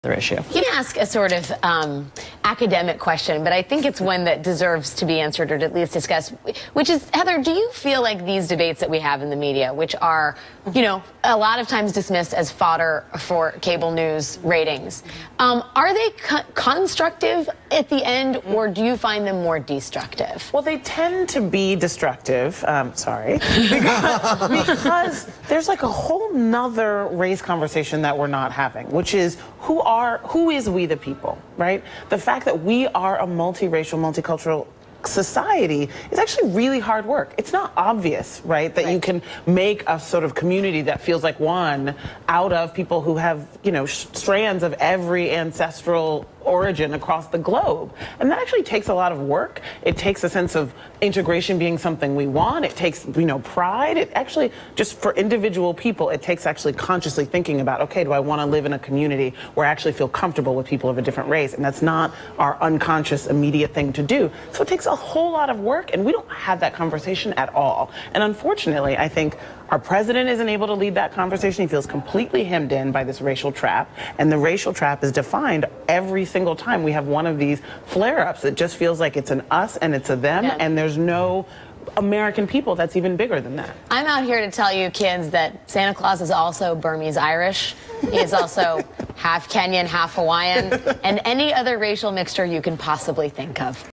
issue. You can ask a sort of academic question, but I think it's one that deserves to be answered or at least discussed, which is, Heather, do you feel like these debates that we have in the media, which are, you know, a lot of times dismissed as fodder for cable news ratings, are they constructive at the end, or do you find them more destructive? Well, they tend to be destructive, because there's like a whole nother race conversation that we're not having, which is who is we the people, right? The fact that we are a multiracial, multicultural society is actually really hard work. It's not obvious, right, that you can make a sort of community that feels like one out of people who have, you know, strands of every ancestral origin across the globe. And that actually takes a lot of work. It takes a sense of integration being something we want. It takes, you know, pride. It actually, just for individual people, it takes actually consciously thinking about, okay, do I want to live in a community where I actually feel comfortable with people of a different race? And that's not our unconscious, immediate thing to do. So it takes a whole lot of work, and we don't have that conversation at all. And unfortunately, I think our president isn't able to lead that conversation. He feels completely hemmed in by this racial trap, and the racial trap is defined every single time we have one of these flare-ups. It just feels like it's an us and it's a them, and there's no American people that's even bigger than that. I'm out here to tell you kids that Santa Claus is also Burmese Irish. He is also half Kenyan, half Hawaiian, and any other racial mixture you can possibly think of.